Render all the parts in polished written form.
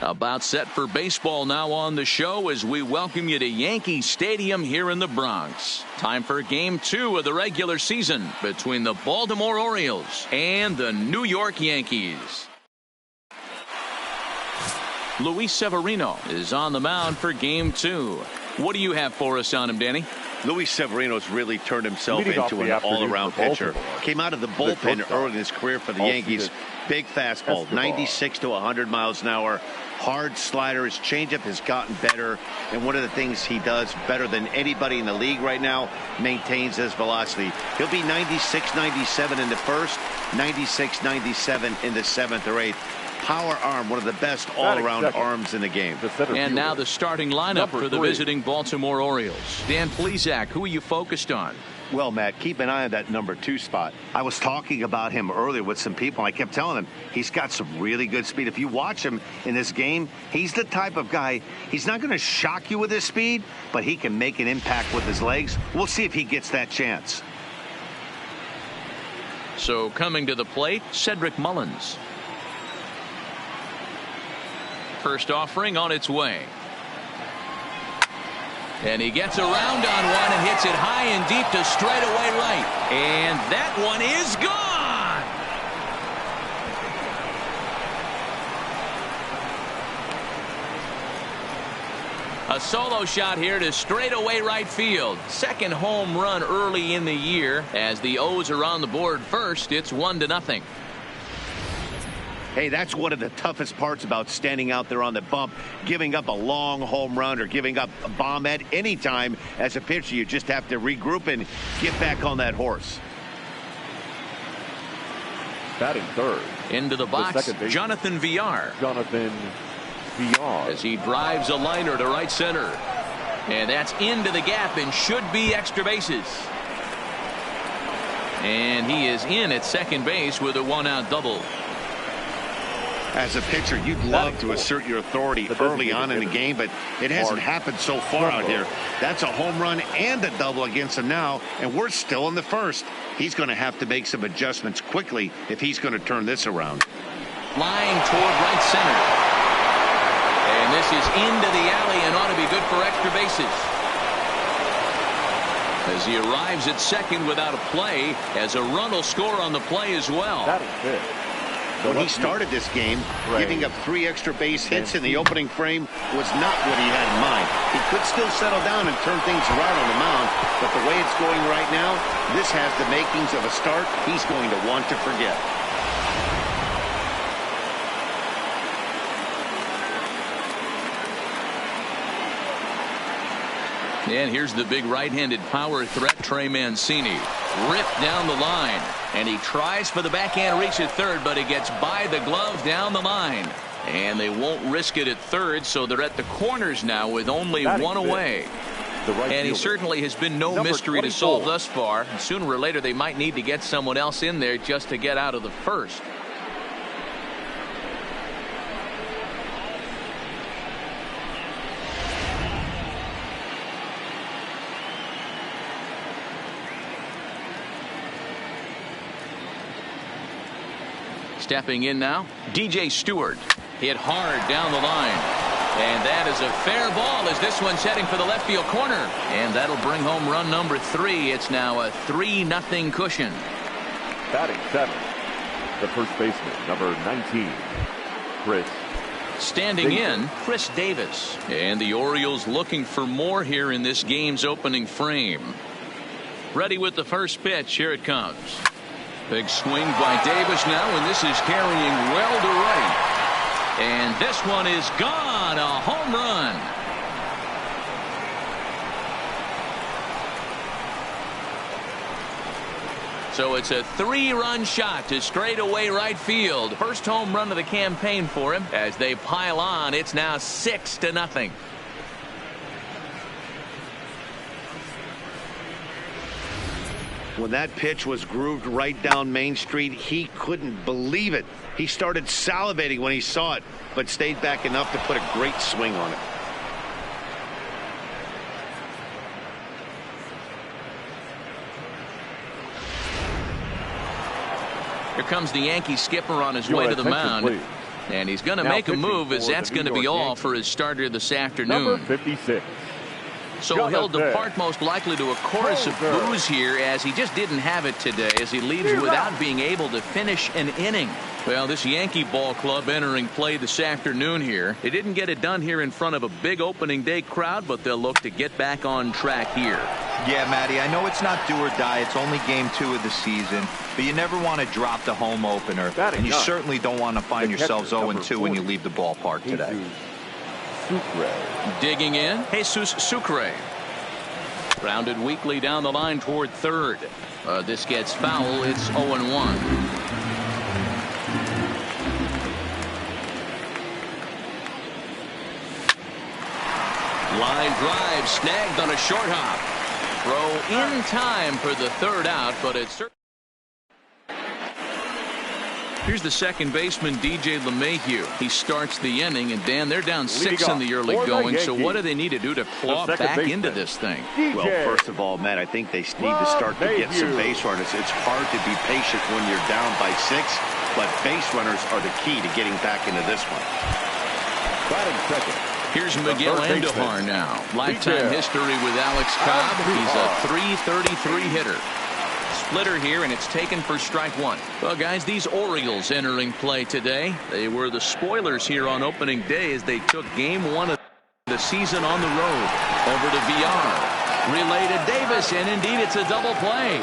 About set for baseball now on the show as we welcome you to Yankee Stadium here in the Bronx. Time for Game 2 of the regular season between the Baltimore Orioles and the New York Yankees. Luis Severino is on the mound for Game 2. What do you have for us on him, Danny? Luis Severino's really turned himself into an all-around pitcher. Came out of the bullpen early in his career for the Yankees. Big fastball, 96 to 100 miles an hour. Hard slider. His changeup has gotten better. And one of the things he does better than anybody in the league right now, maintains his velocity. He'll be 96, 97 in the first, 96, 97 in the seventh or eighth. Power arm, one of the best all-around arms in the game. And now the starting lineup for the visiting Baltimore Orioles. Dan Plesac, who are you focused on? Well, Matt, keep an eye on that number 2 spot. I was talking about him earlier with some people. I kept telling them he's got some really good speed. If you watch him in this game, he's the type of guy, he's not going to shock you with his speed, but he can make an impact with his legs. We'll see if he gets that chance. So coming to the plate, Cedric Mullins. First offering on its way. And he gets around on one and hits it high and deep to straightaway right. And that one is gone. A solo shot here to straightaway right field. Second home run early in the year. As the O's are on the board first, it's 1-0. Hey, that's one of the toughest parts about standing out there on the bump. Giving up a long home run or giving up a bomb at any time as a pitcher. You just have to regroup and get back on that horse. Batting third. Into the box, Jonathan Villar. As he drives a liner to right center. And that's into the gap and should be extra bases. And he is in at second base with a 1-out double. As a pitcher, you'd love to assert your authority early on in the game, but it hasn't happened so far out here. That's a home run and a double against him now, and we're still in the first. He's going to have to make some adjustments quickly if he's going to turn this around. Flying toward right center. And this is into the alley and ought to be good for extra bases. As he arrives at second without a play, as a run will score on the play as well. That is it. When he started this game, giving up 3 extra base hits in the opening frame was not what he had in mind. He could still settle down and turn things around on the mound, but the way it's going right now, this has the makings of a start he's going to want to forget. And here's the big right-handed power threat, Trey Mancini. Ripped down the line. And he tries for the backhand reach at third, but he gets by the glove down the line. And they won't risk it at third, so they're at the corners now with only one away. And he certainly has been no mystery to solve thus far. Sooner or later, they might need to get someone else in there just to get out of the first. Stepping in now, DJ Stewart. Hit hard down the line. And that is a fair ball as this one's heading for the left field corner. And that'll bring home run number 3. It's now a 3-0 cushion. Batting seventh, the first baseman, number 19, Chris. Standing in, Chris Davis. And the Orioles looking for more here in this game's opening frame. Ready with the first pitch. Here it comes. Big swing by Davis now, and this is carrying well to right. And this one is gone. A home run. So it's a 3-run shot to straightaway right field. First home run of the campaign for him. As they pile on, it's now 6-0. When that pitch was grooved right down Main Street, he couldn't believe it. He started salivating when he saw it, but stayed back enough to put a great swing on it. Here comes the Yankee skipper on his way to the mound. And he's going to make a move, as that's going to be all for his starter this afternoon. Number 56. So he'll depart most likely to a chorus of boos here, as he just didn't have it today, as he leaves without being able to finish an inning. Well, this Yankee ball club entering play this afternoon here. They didn't get it done here in front of a big opening day crowd, but they'll look to get back on track here. Yeah, Matty, I know it's not do or die. It's only game 2 of the season, but you never want to drop the home opener, and you certainly don't want to find yourselves 0-2 when you leave the ballpark today. Digging in, Jesus Sucre. Grounded weakly down the line toward third. This gets foul. It's 0-1. Line drive snagged on a short hop. Throw in time for the third out, but it's certainly. Here's the second baseman, DJ LeMahieu. He starts the inning, and Dan, they're down 6 in the early going. So what do they need to do to claw back into this thing? Well, first of all, Matt, I think they need to start to get some base runners. It's hard to be patient when you're down by 6, but base runners are the key to getting back into this one. Batting second. Here's Miguel Andujar now. Lifetime history with Alex Cobb. He's a .333 hitter. Splitter here, and it's taken for strike 1. Well, guys, these Orioles entering play today. They were the spoilers here on opening day as they took game 1 of the season on the road. Over to VR. Relay to Davis, and indeed it's a double play.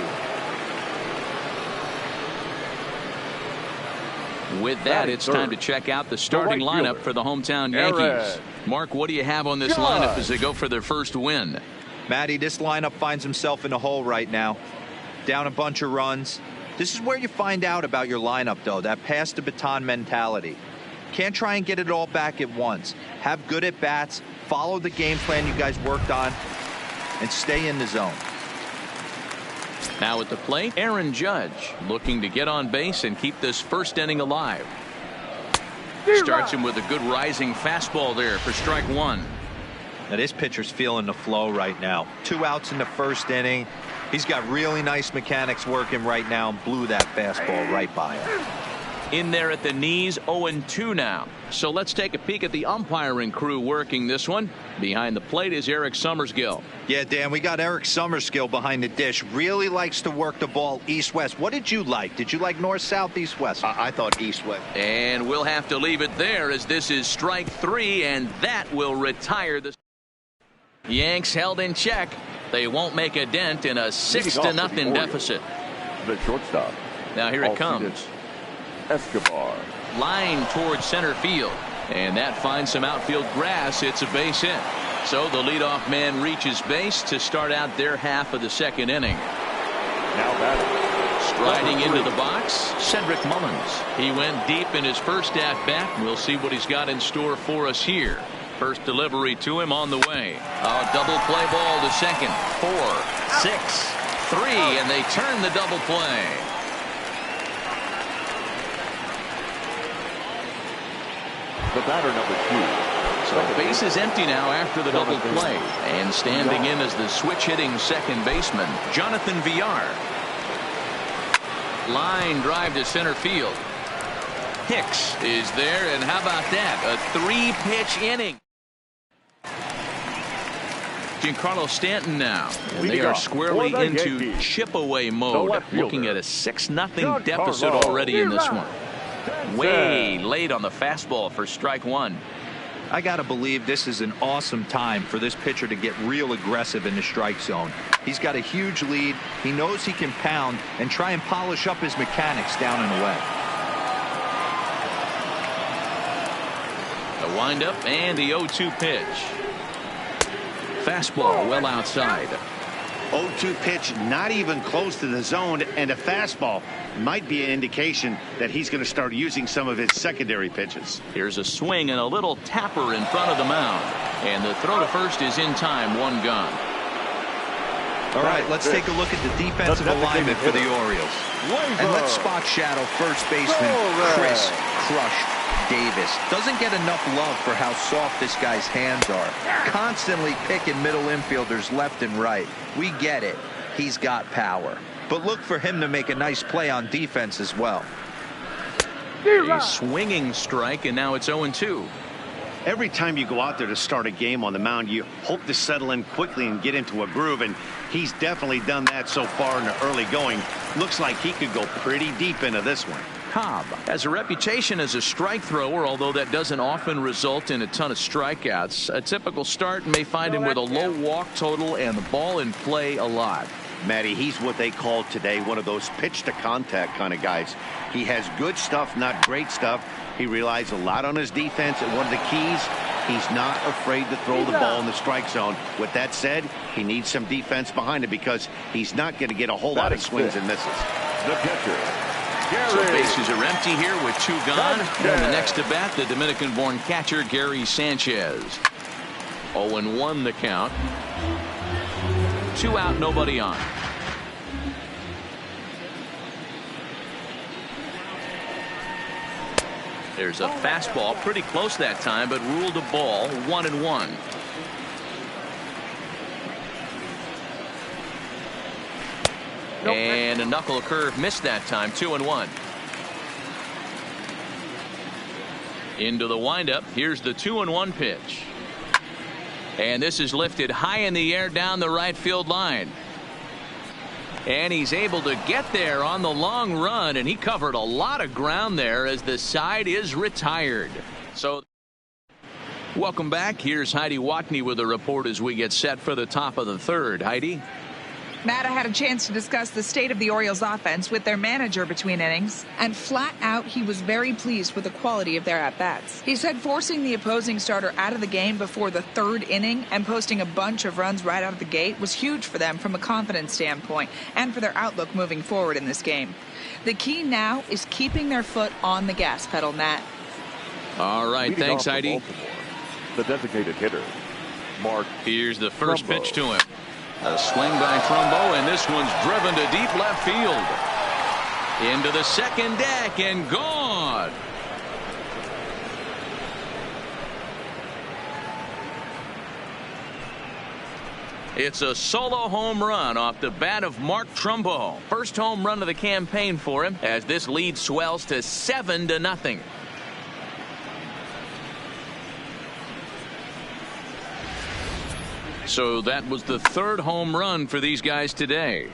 With that, it's time to check out the starting lineup for the hometown Yankees. Mark, what do you have on this lineup as they go for their first win? Matty, this lineup finds himself in a hole right now. Down a bunch of runs. This is where you find out about your lineup, though, that pass the baton mentality. Can't try and get it all back at once. Have good at bats, follow the game plan you guys worked on, and stay in the zone. Now at the plate, Aaron Judge looking to get on base and keep this first inning alive. Starts him with a good rising fastball there for strike 1. Now this pitcher's feeling the flow right now. 2 outs in the first inning. He's got really nice mechanics working right now and blew that fastball right by him. In there at the knees, 0-2 now. So let's take a peek at the umpiring crew working this one. Behind the plate is Eric Summerskill. Yeah, Dan, we got Eric Summerskill behind the dish. Really likes to work the ball east-west. What did you like? Did you like north-south, east-west? I thought east-west. And we'll have to leave it there, as this is strike 3, and that will retire the Yanks held in check. They won't make a dent in a 6-0 deficit. The shortstop. Now here it comes. Escobar. Line towards center field, and that finds some outfield grass. It's a base hit. So the leadoff man reaches base to start out their half of the second inning. Now batting. Striding into the box, Cedric Mullins. He went deep in his first at bat. We'll see what he's got in store for us here. First delivery to him on the way. A double play ball to second. 4, 6, 3, and they turn the double play. The batter, number 2. So base is empty now after the double play. And standing in as the switch-hitting second baseman, Jonathan Villar. Line drive to center field. Hicks is there, and how about that? A 3-pitch inning. Giancarlo Stanton now. And they are squarely into chip-away mode, looking at a 6-0 deficit already in this one. Way late on the fastball for strike 1. I got to believe this is an awesome time for this pitcher to get real aggressive in the strike zone. He's got a huge lead. He knows he can pound and try and polish up his mechanics down and away. A windup and the 0-2 pitch. Fastball well outside. 0-2 pitch, not even close to the zone, and a fastball might be an indication that he's going to start using some of his secondary pitches. Here's a swing and a little tapper in front of the mound, and the throw to first is in time. 1 gone. All right, let's take a look at the defensive alignment for the Orioles. And let's spot shadow first baseman Chris Crush Davis. Doesn't get enough love for how soft this guy's hands are. Constantly picking middle infielders left and right. We get it. He's got power. But look for him to make a nice play on defense as well. A swinging strike, and now it's 0-2. Every time you go out there to start a game on the mound, you hope to settle in quickly and get into a groove, and he's definitely done that so far in the early going. Looks like he could go pretty deep into this one. Cobb has a reputation as a strike thrower, although that doesn't often result in a ton of strikeouts. A typical start may find him with a low walk total and the ball in play a lot. Matty, he's what they call today one of those pitch to contact kind of guys. He has good stuff, not great stuff. He relies a lot on his defense, and one of the keys, he's not afraid to throw the ball in the strike zone. With that said, he needs some defense behind him because he's not going to get a whole lot of swings and misses. The catcher, So bases are empty here with 2 gone. And the next to bat, the Dominican-born catcher Gary Sanchez. 0-1 the count. 2 out, nobody on. There's a fastball pretty close that time, but ruled a ball. 1-1. And a knuckle curve missed that time. 2-1. Into the windup. Here's the 2-1 pitch. And this is lifted high in the air down the right field line. And he's able to get there on the long run, and he covered a lot of ground there as the side is retired. So welcome back. Here's Heidi Watney with a report as we get set for the top of the third. Heidi. Matt, I had a chance to discuss the state of the Orioles offense with their manager between innings, and flat out he was very pleased with the quality of their at-bats. He said forcing the opposing starter out of the game before the 3rd inning and posting a bunch of runs right out of the gate was huge for them from a confidence standpoint and for their outlook moving forward in this game. The key now is keeping their foot on the gas pedal, Matt. All right, thanks, Heidi. The designated hitter, Mark. Here's the first pitch to him. A swing by Trumbo, and this one's driven to deep left field. Into the second deck and gone. It's a solo home run off the bat of Mark Trumbo. First home run of the campaign for him as this lead swells to 7-0. So that was the 3rd home run for these guys today.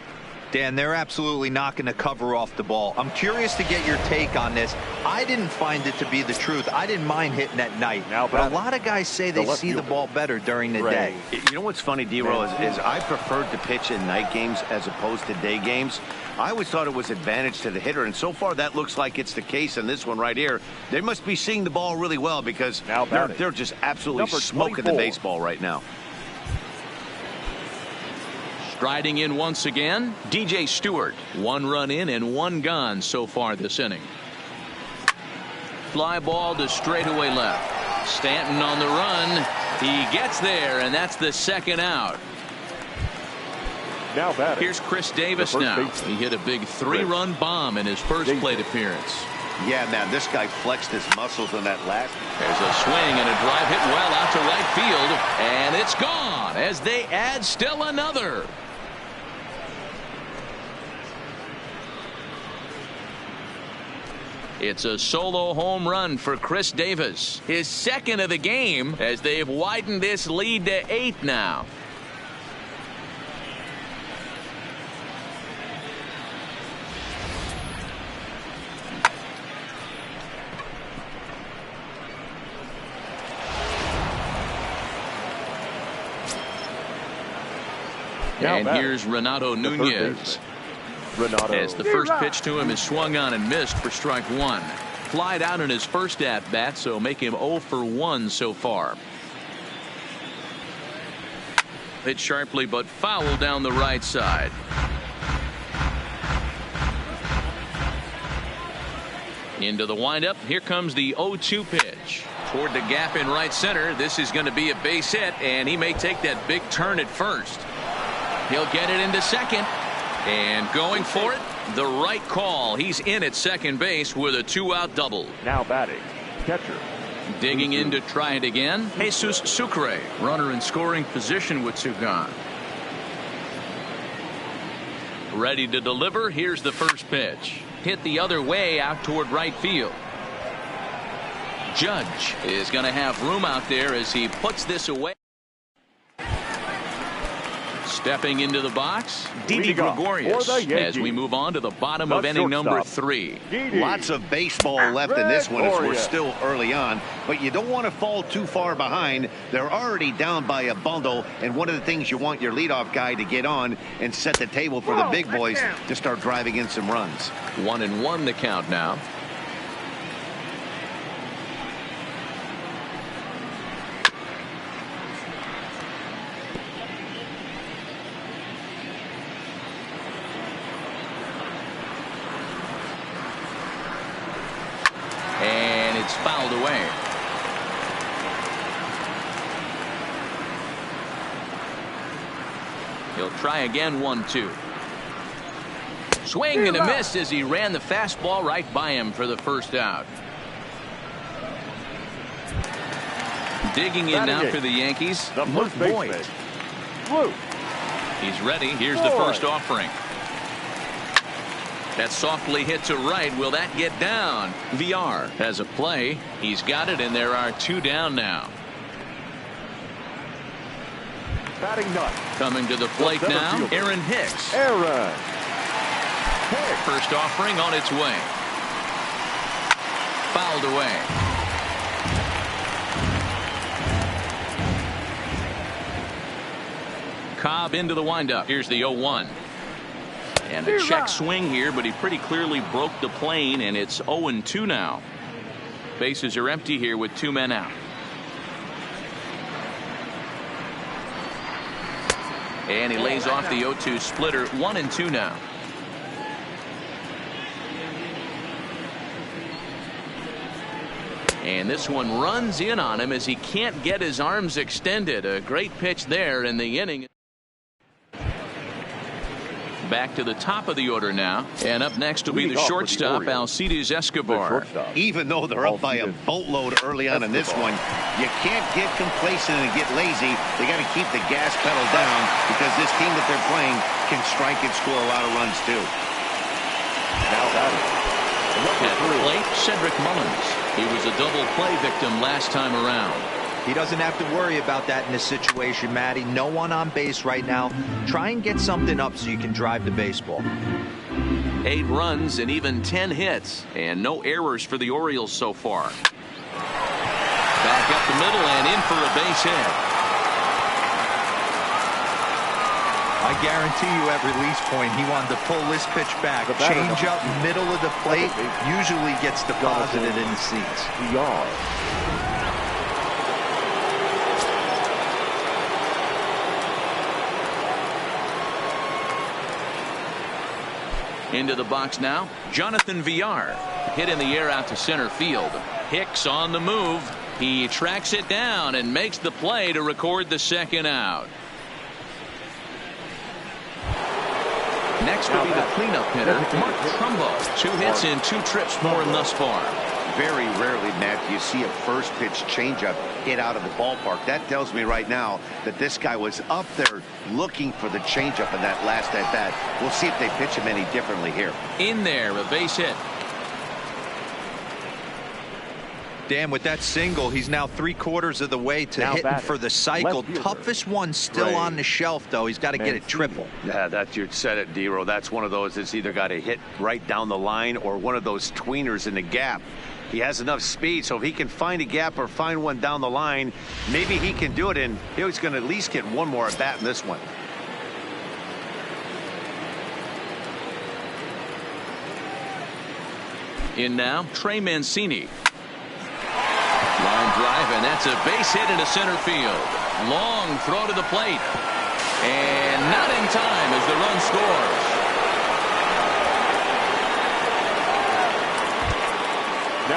Dan, they're absolutely not going to cover off the ball. I'm curious to get your take on this. I didn't find it to be the truth. I didn't mind hitting at night. But a lot of guys say they see the ball better during the day. You know what's funny, D-Roll, is I preferred to pitch in night games as opposed to day games. I always thought it was advantage to the hitter, and so far that looks like it's the case in this one right here. They must be seeing the ball really well because they're just absolutely smoking the baseball right now. Striding in once again, DJ Stewart. 1 run in and 1 gone so far this inning. Fly ball to straightaway left. Stanton on the run. He gets there, and that's the 2nd out. Now batting. Here's Chris Davis now. He hit a big 3-run bomb in his first plate appearance. Yeah, man, this guy flexed his muscles on that last. There's a swing and a drive hit well out to right field, and it's gone as they add still another. It's a solo home run for Chris Davis, his 2nd of the game, as they've widened this lead to 8 now. And here's Renato Nunez. As the first pitch to him is swung on and missed for strike 1. Flied out in his first at bat, so make him 0 for 1 so far. Hit sharply but foul down the right side. Into the windup. Here comes the 0-2 pitch. Toward the gap in right center. This is going to be a base hit, and he may take that big turn at first. He'll get it into second. And going for it, the right call. He's in at second base with a 2-out double. Now batting, catcher. Digging in to try it again, Jesus Sucre. Runner in scoring position with 2 gone. Ready to deliver. Here's the first pitch. Hit the other way out toward right field. Judge is going to have room out there as he puts this away. Stepping into the box, Didi Gregorius, as we move on to the bottom of inning number 3. Lots of baseball left in this one as we're still early on, but you don't want to fall too far behind. They're already down by a bundle, and one of the things you want your leadoff guy to get on and set the table for the big boys to start driving in some runs. 1-1 the count now. And it's fouled away. He'll try again. 1-2. Swing and a miss as he ran the fastball right by him for the first out. Digging in now for the Yankees, Luke Boyd. He's ready. Here's the first offering. That softly hit to right. Will that get down? VR has a play. He's got it, and there are 2 down now. Coming to the plate now, Aaron Hicks. First offering on its way. Fouled away. Cobb into the windup. Here's the 0-1. And a check swing here, but he pretty clearly broke the plane, and it's 0-2 now. Bases are empty here with 2 men out. And he lays off the 0-2 splitter. 1-2 now. And this one runs in on him as he can't get his arms extended. A great pitch there in the inning. Back to the top of the order now, and up next will be the shortstop, Alcides Escobar. Even though they're up by a boatload early on in this one, you can't get complacent and get lazy. They got to keep the gas pedal down because this team that they're playing can strike and score a lot of runs too. At the plate, Cedric Mullins. He was a double play victim last time around. He doesn't have to worry about that in this situation, Matty. No one on base right now. Try and get something up so you can drive the baseball. 8 runs and even 10 hits, and no errors for the Orioles so far. Back up the middle and in for a base hit. I guarantee you at release point he wanted to pull this pitch back. Change up middle of the plate usually gets deposited in the seats. Into the box now, Jonathan VR. Hit in the air out to center field. Hicks on the move. He tracks it down and makes the play to record the second out. Next will be the cleanup hitter, Mark Trumbo. 2 hits and 2 trips for him thus far. Very rarely, Matt, do you see a first pitch changeup hit out of the ballpark. That tells me right now that this guy was up there looking for the changeup in that last at bat. We'll see if they pitch him any differently here. In there, a base hit. Dan, with that single, he's now 3/4 of the way to hitting for the cycle. Toughest one still on the shelf, though. He's got to get it triple. Yeah, that you said it, D-Row. That's one of those that's either got to hit right down the line or one of those tweeners in the gap. He has enough speed, so if he can find a gap or find one down the line, maybe he can do it, and he's going to at least get one more at bat in this one. In now, Trey Mancini. Line drive, and that's a base hit into center field. Long throw to the plate. And not in time as the run scores.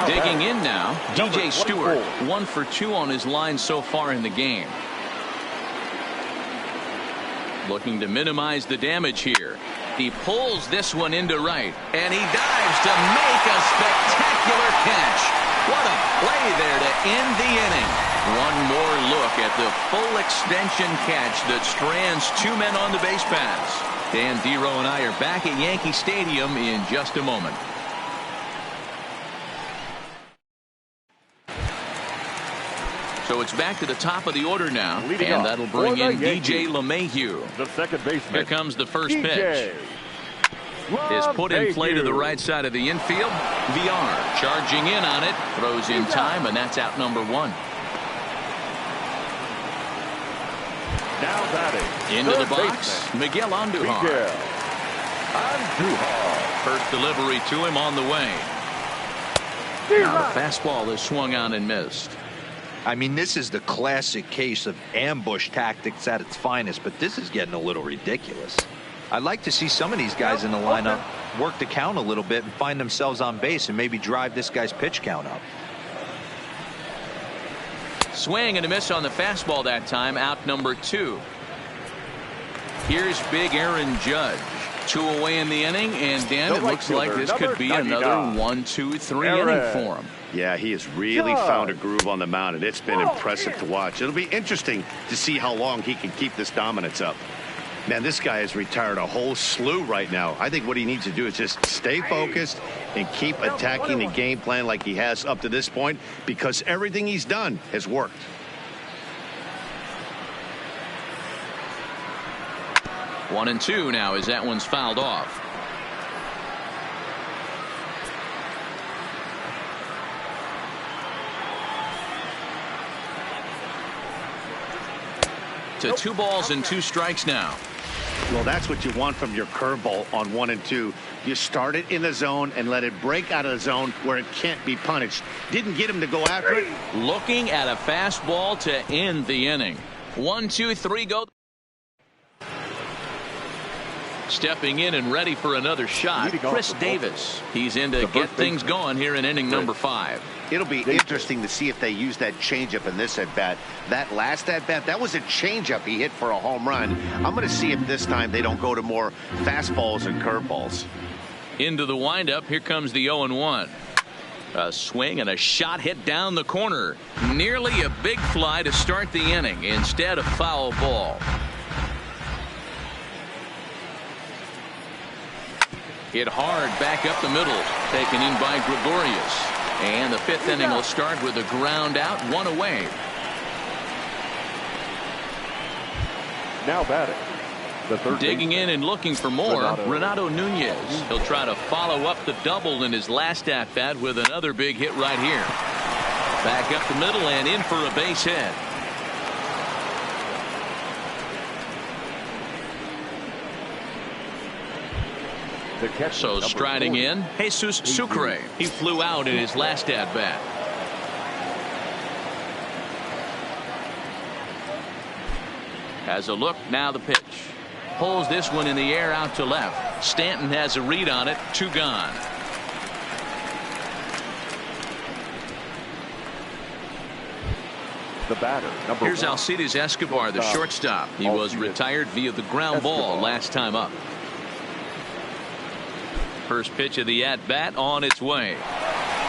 Digging in now, DJ Stewart. 1 for 2 on his line so far in the game. Looking to minimize the damage here. He pulls this one into right, and he dives to make a spectacular catch. What a play there to end the inning. One more look at the full extension catch that strands 2 men on the base paths. Dan, D-Row, and I are back at Yankee Stadium in just a moment. So it's back to the top of the order now, Leading and off that'll bring for in the DJ LeMahieu. The second baseman. Here comes the first pitch. DJ Is put in play to the LeMahieu. right side of the infield. VR charging in on it, throws in time, and that's out number 1. Now batting. Into the Third box, baseman, Miguel Andujar. Miguel Andujar. First delivery to him on the way. Now the fastball is swung on and missed. I mean, this is the classic case of ambush tactics at its finest, but this is getting a little ridiculous. I'd like to see some of these guys in the lineup work the count a little bit and find themselves on base and maybe drive this guy's pitch count up. Swing and a miss on the fastball that time, out number 2. Here's big Aaron Judge. 2 away in the inning, and Dan, it looks like this could be another 1-2-3 inning for him. Yeah, he has really found a groove on the mound, and it's been impressive to watch. It'll be interesting to see how long he can keep this dominance up. Man, this guy has retired a whole slew right now. I think what he needs to do is just stay focused and keep attacking the game plan like he has up to this point, because everything he's done has worked. 1-2 now as that one's fouled off. To 2 balls and 2 strikes now. Well, that's what you want from your curveball on 1 and 2. You start it in the zone and let it break out of the zone where it can't be punished. Didn't get him to go after it. Looking at a fastball to end the inning. 1-2-3 go. Stepping in and ready for another shot, Chris Davis. He's in to get things going here in inning number 5. It'll be interesting to see if they use that changeup in this at-bat. That last at-bat, that was a changeup he hit for a home run. I'm going to see if this time they don't go to more fastballs and curveballs. Into the windup, here comes the 0-1. A swing and a shot hit down the corner. Nearly a big fly to start the inning. Instead, a foul ball. Hit hard back up the middle. Taken in by Gregorius. And the 5th inning will start with a ground out, 1 away. Now batting. The third Digging baseman, in and looking for more, Renato Nunez. He'll try to follow up the double in his last at-bat with another big hit right here. Back up the middle and in for a base hit. So striding in, Jesus Sucre. He flew out in his last at-bat. Has a look, now the pitch. Pulls this one in the air out to left. Stanton has a read on it, 2 gone. The batter, number Here's 1. Alcides Escobar, the shortstop. He was retired via the ground ball last time up. First pitch of the at-bat on its way.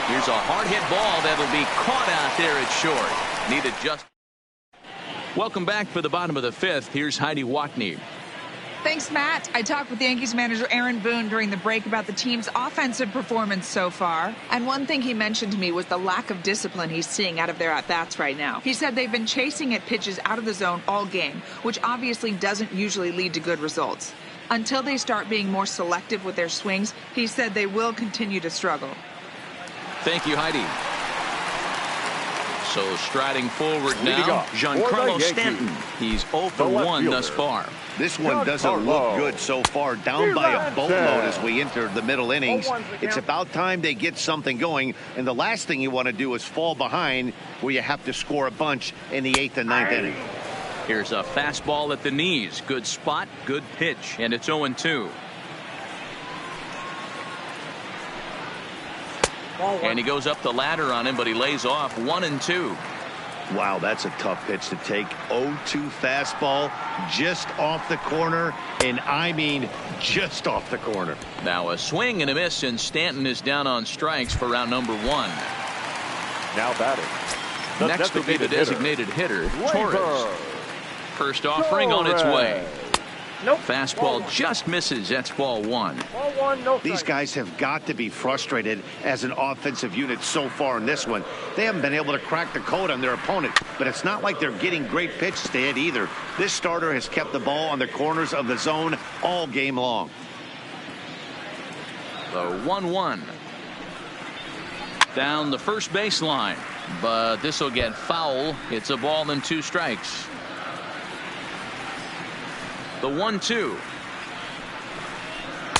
Here's a hard hit ball that'll be caught out there at short. Needed just. Welcome back for the bottom of the 5th. Here's Heidi Watney. Thanks, Matt. I talked with Yankees manager Aaron Boone during the break about the team's offensive performance so far. And one thing he mentioned to me was the lack of discipline he's seeing out of their at-bats right now. He said they've been chasing at pitches out of the zone all game, which obviously doesn't usually lead to good results. Until they start being more selective with their swings, he said they will continue to struggle. Thank you, Heidi. So striding forward now, Giancarlo Stanton. He's 0 for 1 thus far. This one doesn't look good so far. Down by a boatload as we enter the middle innings. It's about time they get something going. And the last thing you want to do is fall behind where you have to score a bunch in the 8th and 9th inning. Here's a fastball at the knees. Good spot, good pitch, and it's 0-2. And he goes up the ladder on him, but he lays off 1-2. Wow, that's a tough pitch to take. 0-2 fastball just off the corner, and I mean just off the corner. Now a swing and a miss, and Stanton is down on strikes for round number 1. Now batting. Next will be the designated hitter, Torres. First offering on its way. Fastball just misses. That's ball one. These guys have got to be frustrated as an offensive unit so far in this one. They haven't been able to crack the code on their opponent, but it's not like they're getting great pitches to hit either. This starter has kept the ball on the corners of the zone all game long. The 1-1. Down the first baseline, but this will get foul. It's a ball and 2 strikes. The 1-2.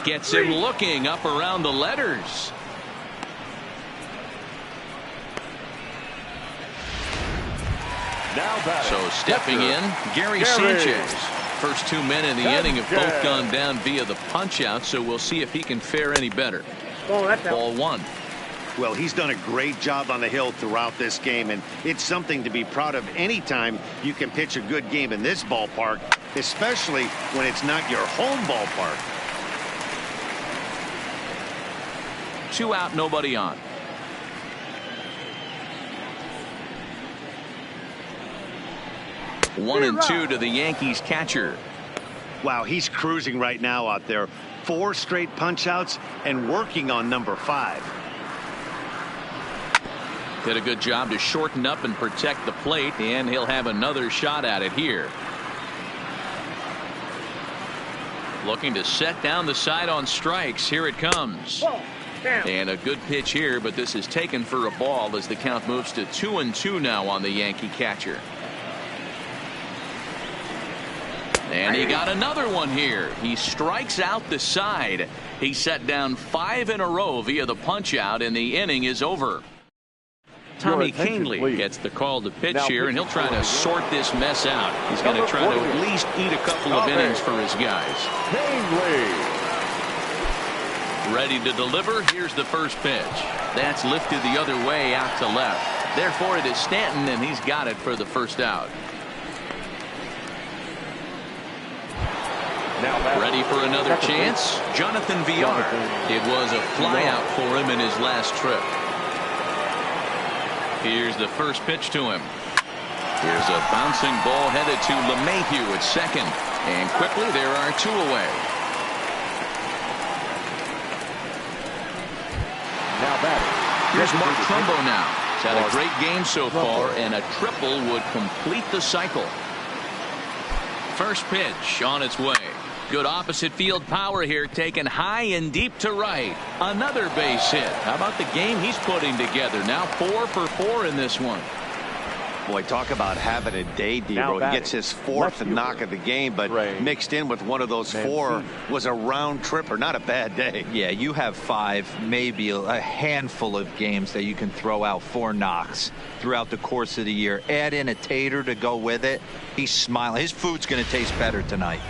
Gets him looking up around the letters. So stepping in, Gary Sanchez. First 2 men in the inning have both gone down via the punch out, so we'll see if he can fare any better. Ball one. Well, he's done a great job on the hill throughout this game, and it's something to be proud of anytime you can pitch a good game in this ballpark, especially when it's not your home ballpark. 2 out, nobody on. One and 2 to the Yankees catcher. Wow, he's cruising right now out there. 4 straight punch outs and working on number 5. Did a good job to shorten up and protect the plate, and he'll have another shot at it here. Looking to set down the side on strikes. Here it comes. And a good pitch here, but this is taken for a ball as the count moves to 2-2 now on the Yankee catcher. And he got another one here. He strikes out the side. He set down 5 in a row via the punch out, and the inning is over. Tommy Kingley gets the call to pitch here, and he'll try to sort this mess out. He's going to try to at least eat a couple of innings for his guys. Ready to deliver. Here's the first pitch. That's lifted the other way out to left. Therefore, it is Stanton, and he's got it for the first out. Ready for another chance. Jonathan Villar. It was a flyout for him in his last trip. Here's the first pitch to him. Here's a bouncing ball headed to LeMahieu at second. And quickly there are 2 away. Now batting. Here's Mark Trumbo now. He's had a great game so far, and a triple would complete the cycle. First pitch on its way. Good opposite field power here, taken high and deep to right. Another base hit. How about the game he's putting together? Now 4 for 4 in this one. Boy, talk about having a day, Dero. He gets his 4th knock of the game, but mixed in with one of those 4 was a round tripper. Not a bad day. Yeah, you have 5, maybe a handful of games that you can throw out 4 knocks throughout the course of the year. Add in a tater to go with it. He's smiling. His food's going to taste better tonight.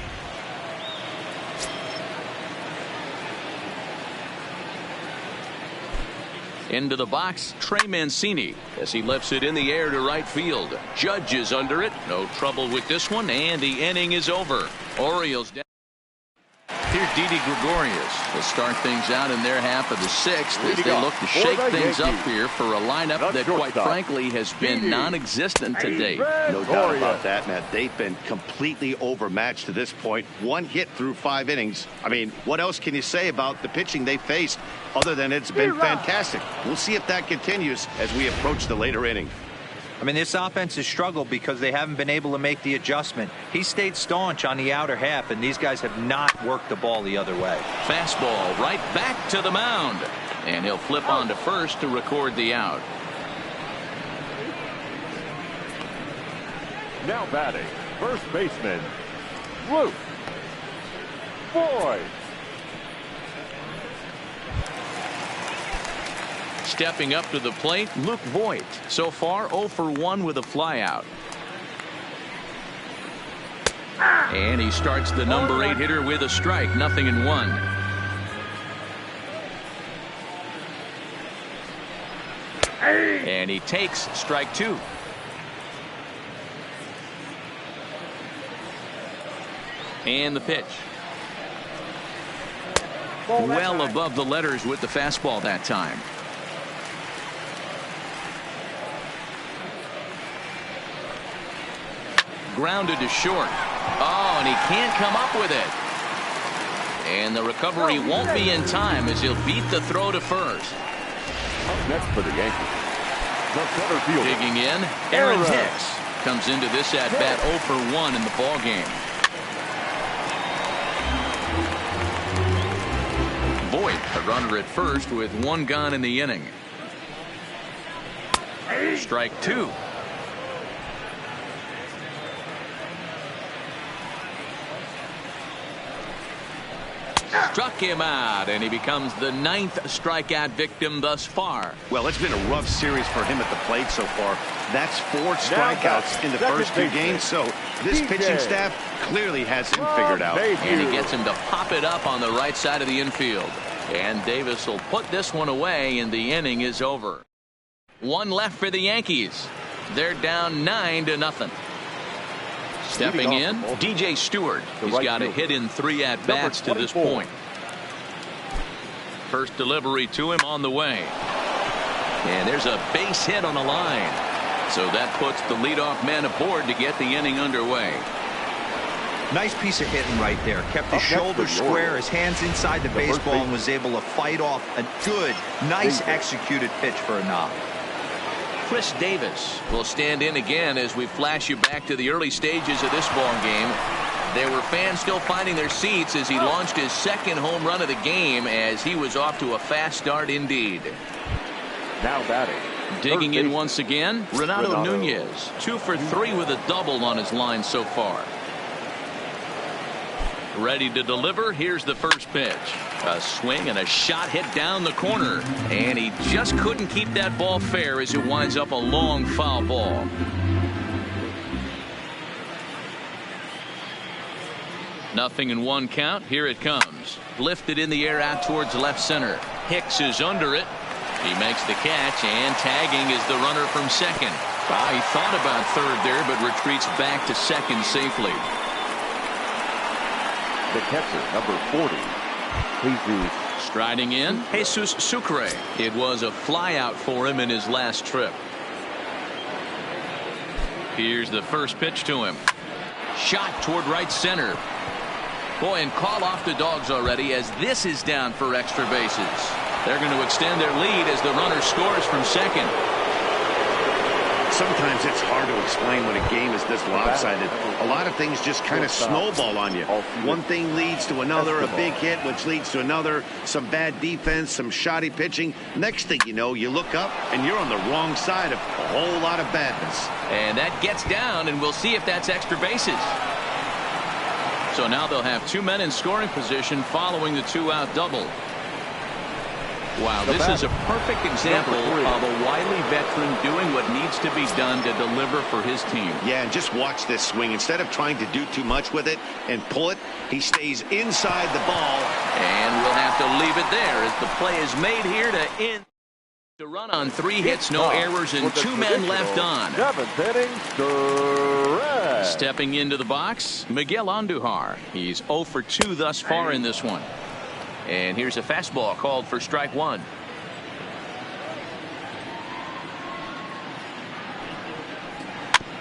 Into the box, Trey Mancini as he lifts it in the air to right field. Judge is under it. No trouble with this one, and the inning is over. Orioles down. Here's Didi Gregorius to start things out in their half of the 6th as they look to shake things up here for a lineup that, quite frankly, has been non-existent to date. No doubt about that, Matt. They've been completely overmatched to this point. 1 hit through 5 innings. I mean, what else can you say about the pitching they faced other than it's been fantastic? We'll see if that continues as we approach the later inning. I mean, this offense has struggled because they haven't been able to make the adjustment. He stayed staunch on the outer half, and these guys have not worked the ball the other way. Fastball right back to the mound, and he'll flip on to first to record the out. Now batting, first baseman, Luke Boyd. Stepping up to the plate, Luke Voit. So far 0 for 1 with a flyout. And he starts the number 8 hitter with a strike. 0-1. And he takes strike 2. And the pitch. Well above the letters with the fastball that time. Grounded to short. Oh, and he can't come up with it. And the recovery won't be in time as he'll beat the throw to first. Up next for the Yankees, the center fielder. Digging in, Aaron Hicks comes into this at-bat 0 for 1 in the ball game. Voit, a runner at first with 1 gone in the inning. Strike 2. Struck him out, and he becomes the 9th strikeout victim thus far. Well, it's been a rough series for him at the plate so far. That's 4 strikeouts in the first 2 games, so this pitching staff clearly has him figured out. And he gets him to pop it up on the right side of the infield. And Davis will put this one away, and the inning is over. 1 left for the Yankees. They're down 9-0. Stepping in, DJ Stewart. He's got a hit in 3 at-bats to this point. First delivery to him on the way. And there's a base hit on the line. So that puts the leadoff man aboard to get the inning underway. Nice piece of hitting right there. Kept his shoulders square, his hands inside the baseball, and was able to fight off a good, nice executed pitch for a knock. Chris Davis will stand in again as we flash you back to the early stages of this ball game. There were fans still finding their seats as he launched his 2nd home run of the game as he was off to a fast start indeed. Now batting. Digging in once again, Renato Nunez. 2 for 3 with a double on his line so far. Ready to deliver. Here's the first pitch. A swing and a shot hit down the corner. And he just couldn't keep that ball fair as it winds up a long foul ball. Nothing in 1 count. Here it comes. Lifted in the air out towards left center. Hicks is under it. He makes the catch, and tagging is the runner from second. He thought about third there, but retreats back to second safely. The catcher, number 40, Jesus. Striding in, Jesus Sucre. It was a flyout for him in his last trip. Here's the first pitch to him. Shot toward right center. Boy, and call off the Dogs already as this is down for extra bases. They're going to extend their lead as the runner scores from second. Sometimes it's hard to explain when a game is this lopsided. A lot of things just kind of snowball on you. One thing leads to another, a big hit, which leads to another, some bad defense, some shoddy pitching. Next thing you know, you look up and you're on the wrong side of a whole lot of badness. And that gets down, and we'll see if that's extra bases. So now they'll have 2 men in scoring position following the 2-out double. Wow, this is a perfect example of a wily veteran doing what needs to be done to deliver for his team. Yeah, and just watch this swing. Instead of trying to do too much with it and pull it, he stays inside the ball. And we'll have to leave it there as the play is made here to end. To run on 3 hits, no errors, and 2 men left on. 7th inning, stretch. Stepping into the box, Miguel Andujar. He's 0 for 2 thus far in this one. And here's a fastball called for strike 1.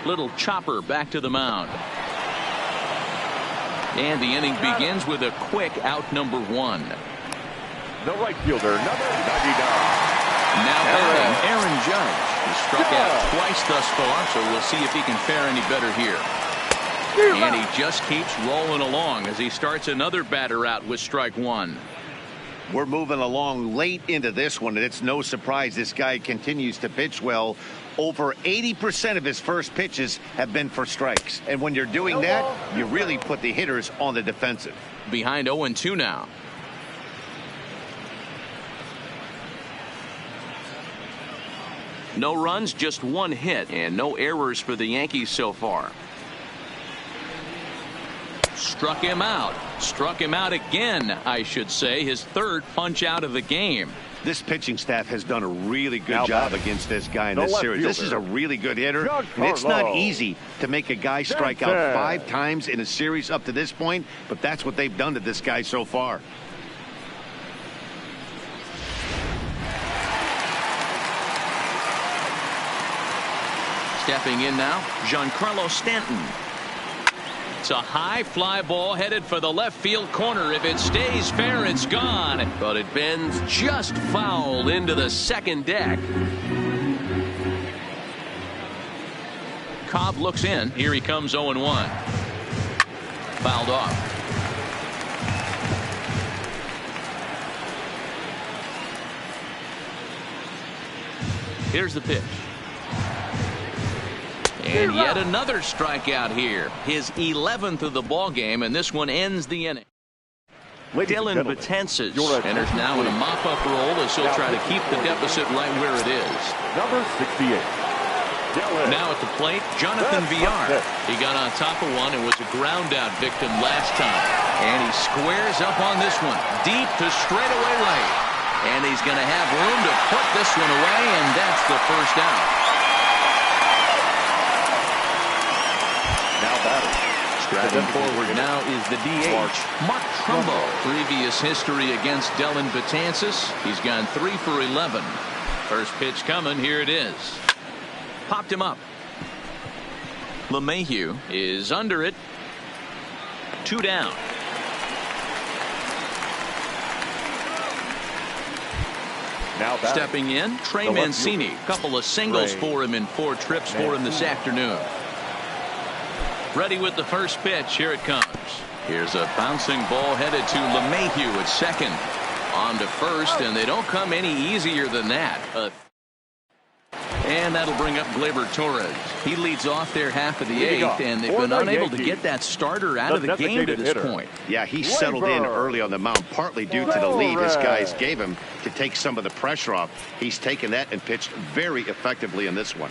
Little chopper back to the mound. And the inning begins with a quick out number 1. The right fielder, number 99. Now batting, Aaron Judge. He's struck out twice thus far, so we'll see if he can fare any better here. And he just keeps rolling along as he starts another batter out with strike 1. We're moving along late into this one, and it's no surprise this guy continues to pitch well. Over 80% of his first pitches have been for strikes. And when you're doing that, you really put the hitters on the defensive. Behind 0-2 now. No runs, just 1 hit, and no errors for the Yankees so far. Struck him out. Struck him out again, I should say. His 3rd punch out of the game. This pitching staff has done a really good job against this guy in this series. This is a really good hitter. And it's not easy to make a guy strike out 5 times in a series up to this point, but that's what they've done to this guy so far. Stepping in now, Giancarlo Stanton. It's a high fly ball headed for the left field corner. If it stays fair, it's gone. But it bends just foul into the second deck. Cobb looks in. Here he comes 0-1. Fouled off. Here's the pitch. And yet another strikeout here. His 11th of the ball game, and this one ends the inning. Dylan Betances enters now in a mop-up role as he'll try to keep the deficit right where it is. Number 68. Now at the plate, Jonathan Villar. He got on top of one and was a ground-out victim last time. And he squares up on this one, deep to straightaway right. And he's going to have room to put this one away, and that's the first out. Now batting. Striding forward now is the DH, Mark Trumbo. Previous history against Dylan Betances. He's gone 3 for 11. First pitch coming. Here it is. Popped him up. LeMahieu is under it. 2 down. Now stepping in, Trey Mancini. Couple of singles for him in 4 trips for him this afternoon. Ready with the first pitch. Here it comes. Here's a bouncing ball headed to LeMahieu at second. On to first, and they don't come any easier than that. And that'll bring up Gleyber Torres. He leads off their half of the 8th, and they've been unable to get that starter out of the game to this point. Yeah, he settled in early on the mound, partly due to the lead his guys gave him to take some of the pressure off. He's taken that and pitched very effectively in this one.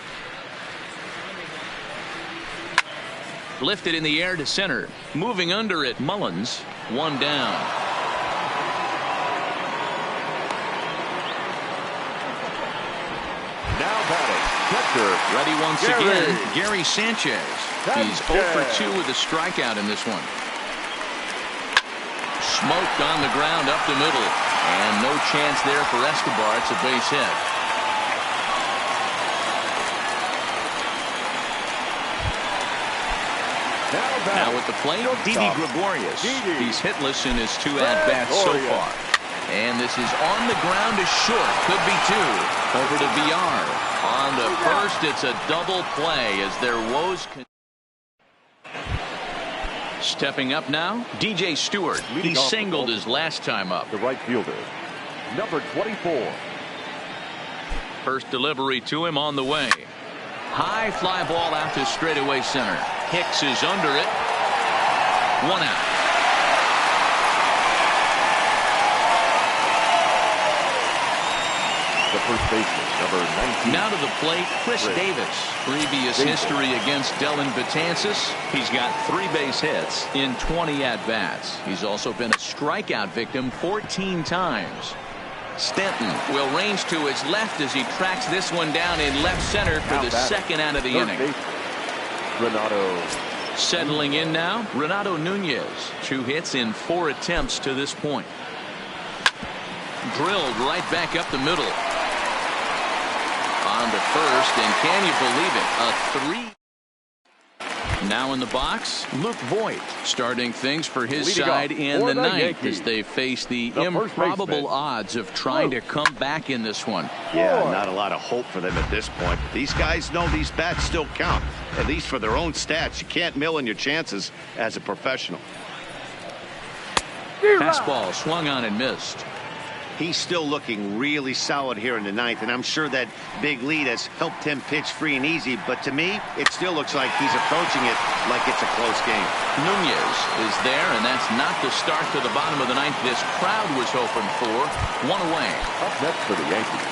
Lifted in the air to center. Moving under it, Mullins. 1 down. Now batting. Catcher. Ready once again, Gary Sanchez. He's 0 for 2 with a strikeout in this one. Smoked on the ground up the middle. And no chance there for Escobar. It's a base hit. Now at the plate, Didi Gregorius. He's hitless in his 2 at-bats so far. And this is on the ground is short. Could be 2. Over to Villar. On the first, it's a double play as their woes. Stepping up now, DJ Stewart. He singled his last time up. The right fielder, number 24. First delivery to him on the way. High fly ball out to straightaway center. Hicks is under it. 1 out. The first baseman, number 19. Now to the plate, Chris Davis. Previous history against Dylan Betances. He's got 3 base hits in 20 at-bats. He's also been a strikeout victim 14 times. Stanton will range to his left as he tracks this one down in left center for the second out of the inning. Renato. Settling in now, Renato Nunez. 2 hits in 4 attempts to this point. Drilled right back up the middle. On to first, and can you believe it? A 3. Now in the box, Luke Voigt starting things for his side in the 9th as they face the improbable odds of trying to come back in this one. Yeah, not a lot of hope for them at this point. These guys know these bats still count, at least for their own stats. You can't mill in your chances as a professional. Fastball swung on and missed. He's still looking really solid here in the 9th, and I'm sure that big lead has helped him pitch free and easy, but to me, it still looks like he's approaching it like it's a close game. Nunez is there, and that's not the start to the bottom of the 9th this crowd was hoping for. 1 away. Up next for the Yankees.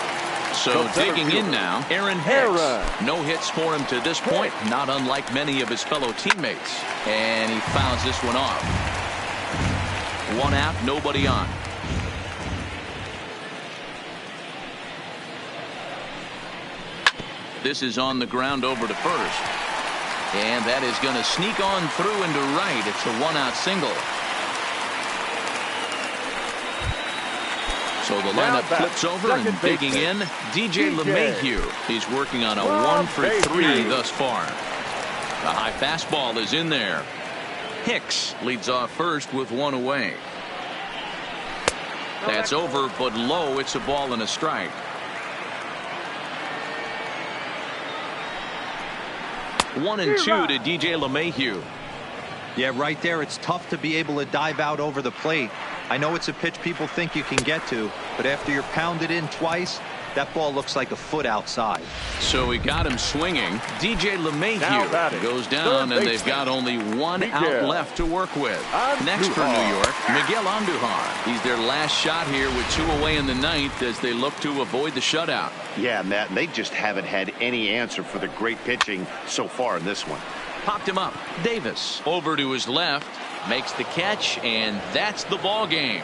So digging in now, Aaron Hicks. No hits for him to this point, not unlike many of his fellow teammates. And he fouls this one off. 1 out, nobody on. This is on the ground over to first. And that is going to sneak on through into right. It's a 1-out single. So the lineup flips over and digging in, DJ LeMahieu. He's working on a 1 for 3 thus far. The high fastball is in there. Hicks leads off first with one away. That's over, but low. It's a ball and a strike. One and two to DJ LeMahieu. Yeah, right there. It's tough to be able to dive out over the plate. I know it's a pitch people think you can get to, but after you're pounded in twice, that ball looks like a foot outside. So he got him swinging. DJ LeMahieu goes down, and they've got only one out left to work with. Next for New York, Miguel Andujar. He's their last shot here with two away in the ninth as they look to avoid the shutout. Yeah, Matt, and they just haven't had any answer for the great pitching so far in this one. Popped him up. Davis over to his left, makes the catch, and that's the ball game.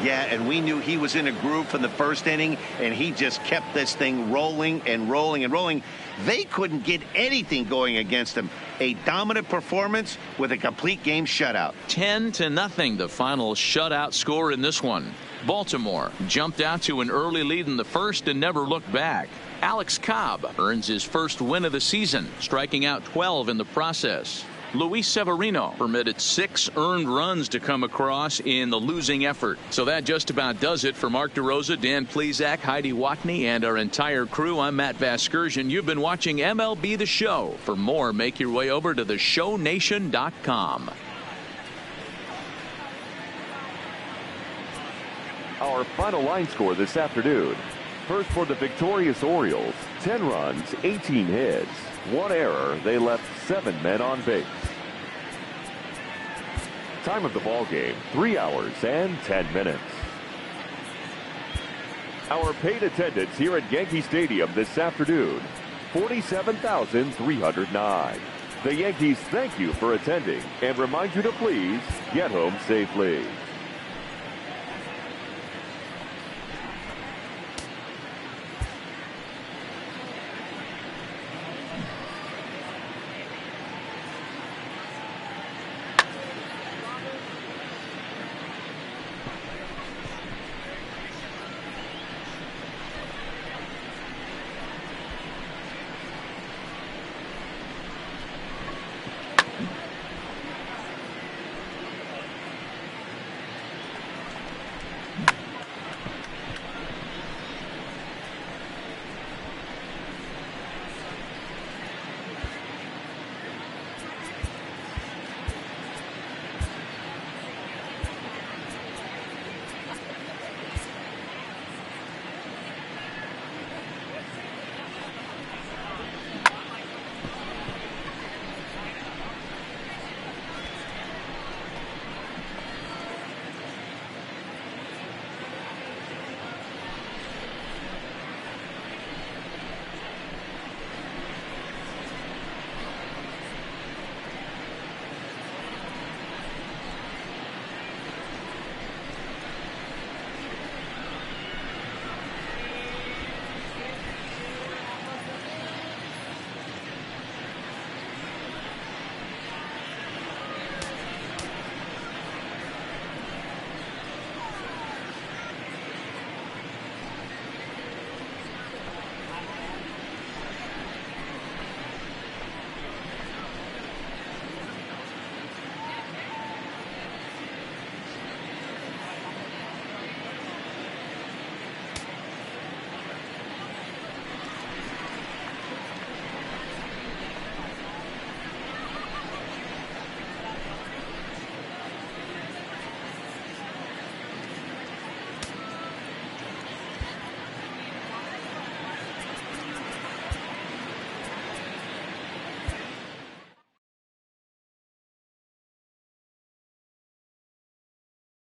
Yeah, and we knew he was in a groove from the first inning, and he just kept this thing rolling and rolling and rolling. They couldn't get anything going against him. A dominant performance with a complete game shutout. 10-0, the final shutout score in this one. Baltimore jumped out to an early lead in the first and never looked back. Alex Cobb earns his first win of the season, striking out 12 in the process. Luis Severino permitted 6 earned runs to come across in the losing effort. So that just about does it for Mark DeRosa, Dan Plesac, Heidi Watney, and our entire crew. I'm Matt Vasgersian. You've been watching MLB The Show. For more, make your way over to theshownation.com. Our final line score this afternoon. First for the victorious Orioles, 10 runs, 18 hits. One error, they left 7 men on base. Time of the ball game, 3 hours and 10 minutes. Our paid attendance here at Yankee Stadium this afternoon, 47,309. The Yankees thank you for attending and remind you to please get home safely.